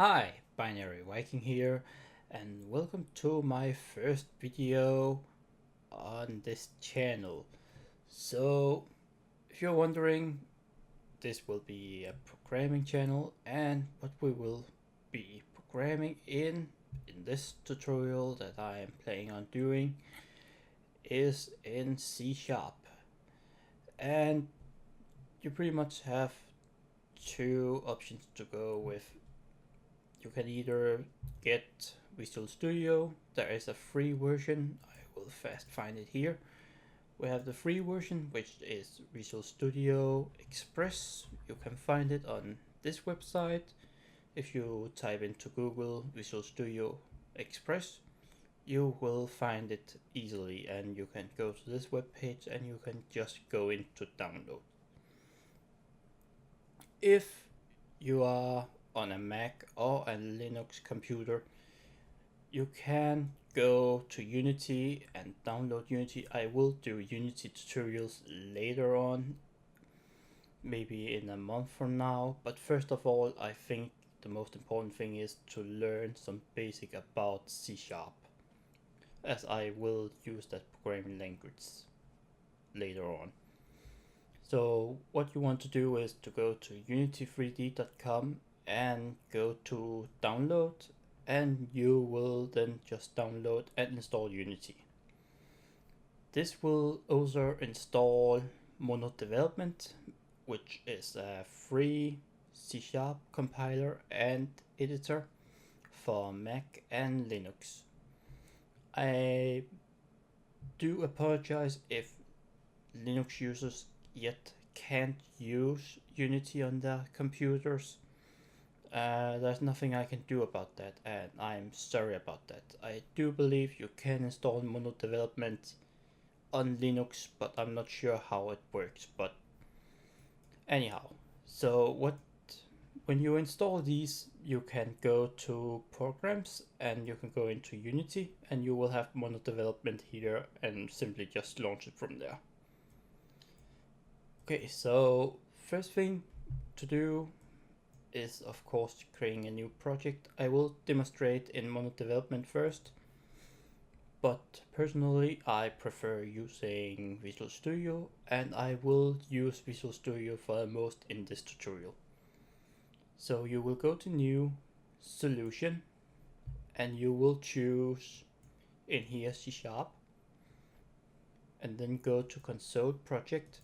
Hi, Binary Viking here, and welcome to my first video on this channel. So, if you're wondering, this will be a programming channel, and what we will be programming in this tutorial that I am planning on doing is in C Sharp. And you pretty much have two options to go with. You can either get Visual Studio. There is a free version. I will fast find it here. We have the free version, which is Visual Studio Express. You can find it on this website. If you type into Google Visual Studio Express, you will find it easily, and you can go to this web page and you can just go into download. If you are on a Mac or a Linux computer, you can go to Unity and download Unity. I will do Unity tutorials later on, maybe in a month from now, but first of all, I think the most important thing is to learn some basic about C Sharp, as I will use that programming language later on. So what you want to do is to go to unity3d.com and go to download, and you will then just download and install Unity. This will also install Mono Development, which is a free C# compiler and editor for Mac and Linux. I do apologize if Linux users yet can't use Unity on their computers. There's nothing I can do about that, and I'm sorry about that. I do believe you can install Mono Development on Linux, but I'm not sure how it works. But anyhow, so when you install these, you can go to Programs and you can go into Unity, and you will have Mono Development here, and simply just launch it from there. Okay, so first thing to do is of course creating a new project. I will demonstrate in Mono Development first, but personally I prefer using Visual Studio, and I will use Visual Studio for the most in this tutorial. So you will go to New, Solution, and you will choose in here C Sharp, and then go to Console Project.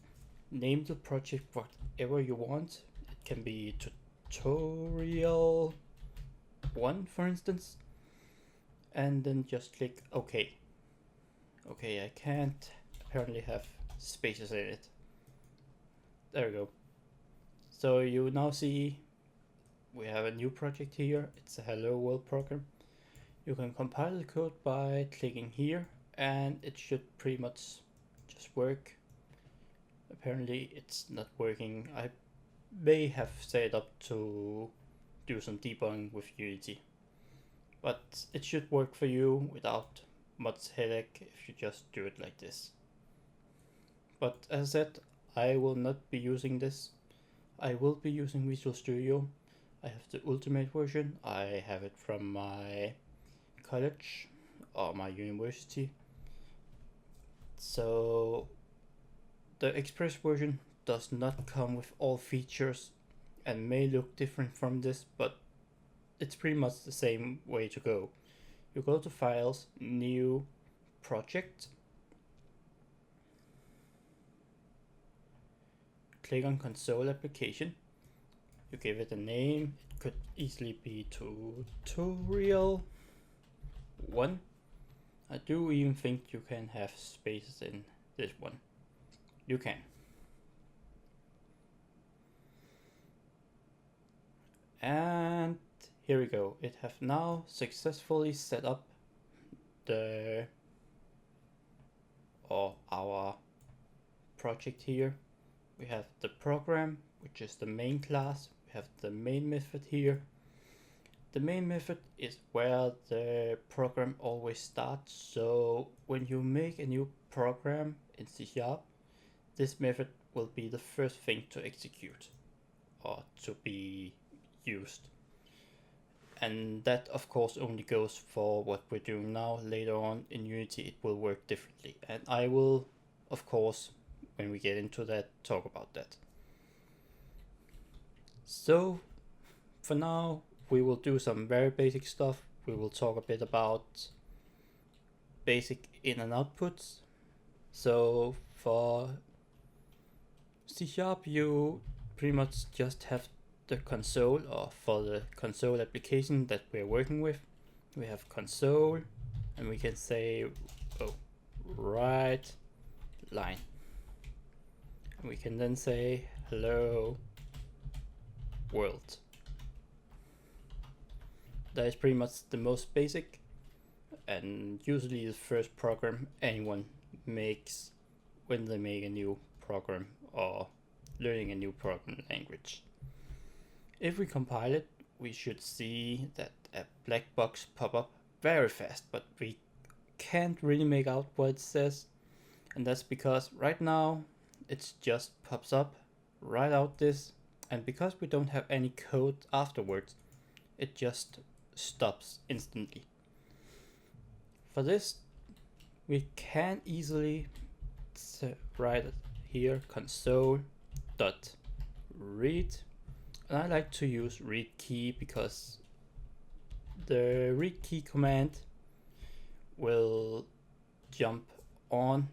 Name the project whatever you want. It can be tutorial 1, for instance, and then just click OK. Okay, I can't apparently have spaces in it. There we go. So you now see we have a new project here. It's a Hello World program. You can compile the code by clicking here, and it should pretty much just work. Apparently it's not working. I may have set up to do some debugging with Unity, but it should work for you without much headache if you just do it like this. But as I said, I will not be using this. I will be using Visual Studio. I have the Ultimate version. I have it from my college or my university. So the Express version does not come with all features and may look different from this, but it's pretty much the same way to go. You go to Files, New, Project, click on Console Application, you give it a name. It could easily be Tutorial 1. I do even think you can have spaces in this one. You can. And here we go. It have now successfully set up our project here. We have the program, which is the main class. We have the main method here. The main method is where the program always starts. So when you make a new program in C#, this method will be the first thing to execute or to be used. And that of course only goes for what we're doing now. Later on in Unity it will work differently, and I will of course, when we get into that, talk about that. So for now we will do some very basic stuff. We will talk a bit about basic in and outputs. So for C# you pretty much just have the console, or for the console application that we're working with, we have console, and we can say write line, and we can then say hello world. That is pretty much the most basic, and usually the first program anyone makes when they make a new program or learning a new programming language. If we compile it, we should see that a black box pop up very fast, but we can't really make out what it says, and that's because right now it just pops up right out this, and because we don't have any code afterwards, it just stops instantly. For this, we can easily write here console.read, and I like to use read key because the read key command will jump on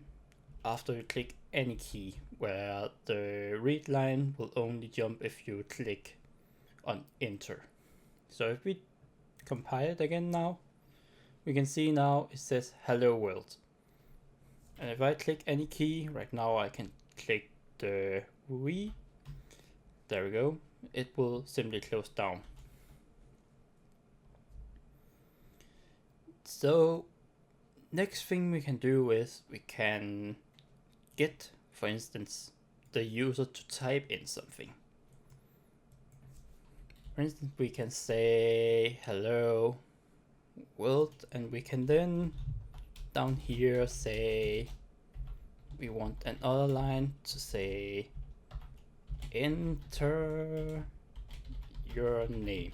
after you click any key, where the read line will only jump if you click on enter. So if we compile it again now, we can see now it says hello world. And if I click any key, right now I can click the V, there we go, it will simply close down. So next thing we can do is we can get, for instance, the user to type in something. For instance, we can say hello world, and we can then down here say we want another line to say enter your name.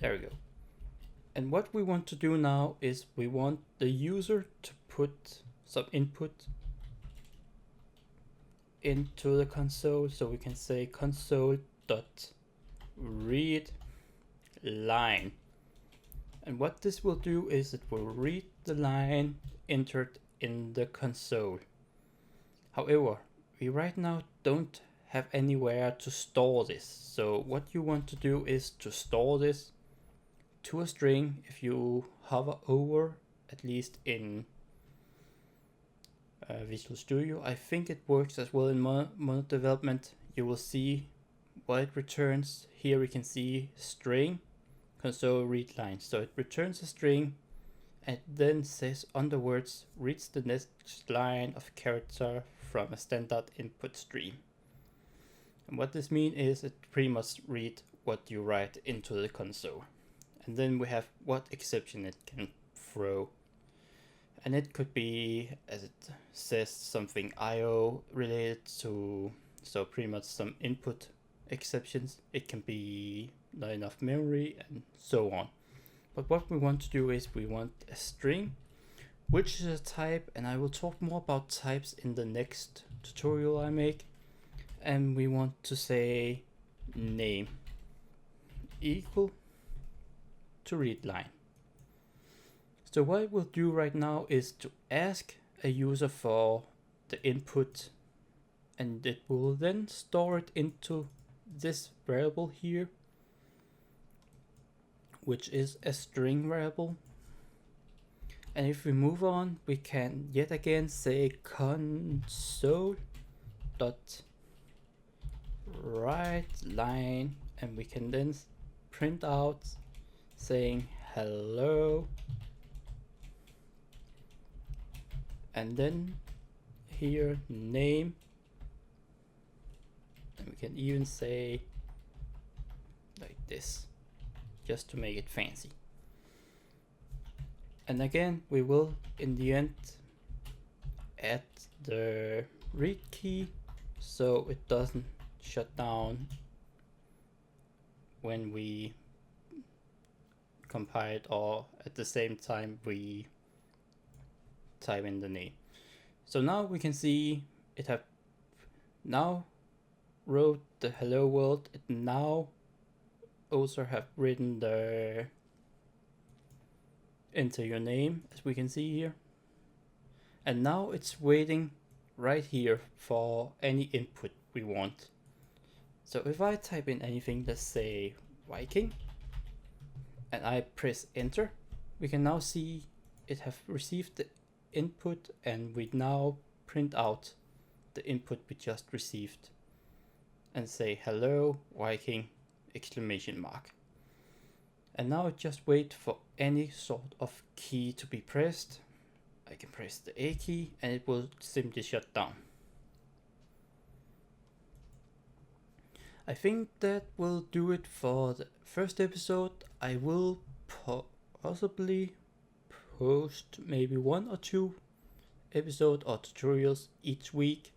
There we go. And what we want to do now is we want the user to put some input into the console, so we can say console.read line. And what this will do is it will read the line entered in the console. However, we right now don't have anywhere to store this. So what you want to do is to store this to a string. If you hover over, at least in Visual Studio, I think it works as well in mono development, you will see what it returns. Here we can see string console read line. So it returns a string and then says underwards reads the next line of character from a standard input stream. And what this means is it pretty much read what you write into the console. And then we have what exception it can throw. And it could be, as it says, something IO related to, so pretty much some input exceptions. It can be not enough memory and so on. But what we want to do is we want a string, which is a type, and I will talk more about types in the next tutorial I make. And we want to say name equal to read line. So what we'll do right now is to ask a user for the input, and it will then store it into this variable here, which is a string variable. And if we move on, we can yet again say console.write line, and we can then print out saying hello, and then here name, and we can even say like this just to make it fancy. And again, we will in the end add the read key so it doesn't shut down when we compile it, or at the same time we type in the name. So now we can see it have now wrote the hello world. It now also have written the enter your name, as we can see here. And now it's waiting right here for any input we want. So if I type in anything, let's say Viking, and I press enter, we can now see it have received the input, and we now print out the input we just received and say hello Viking exclamation mark. And now just wait for any sort of key to be pressed. I can press the A key and it will simply shut down. I think that will do it for the first episode. I will possibly post maybe 1 or 2 episodes or tutorials each week.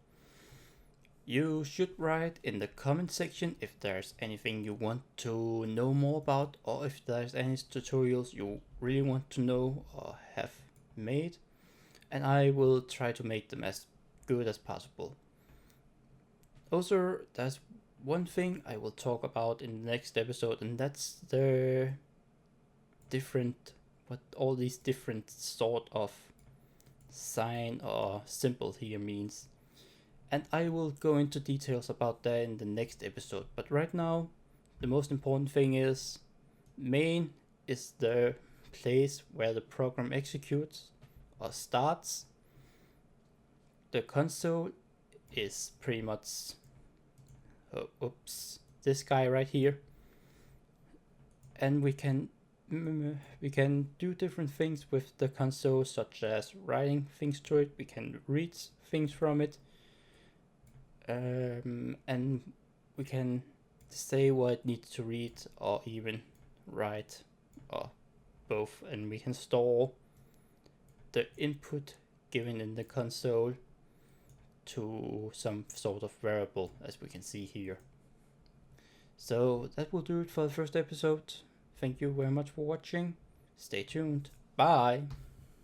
You should write in the comment section if there's anything you want to know more about, or if there's any tutorials you really want to know or have made, and I will try to make them as good as possible. Also, there's one thing I will talk about in the next episode, and that's the what all these different sort of sign or symbol here means. And I will go into details about that in the next episode. But right now, the most important thing is main is the place where the program executes or starts. The console is pretty much this guy right here. And we can do different things with the console, such as writing things to it. We can read things from it. And we can say what it needs to read or even write, or both, and we can store the input given in the console to some sort of variable, as we can see here. So that will do it for the first episode. Thank you very much for watching. Stay tuned. Bye.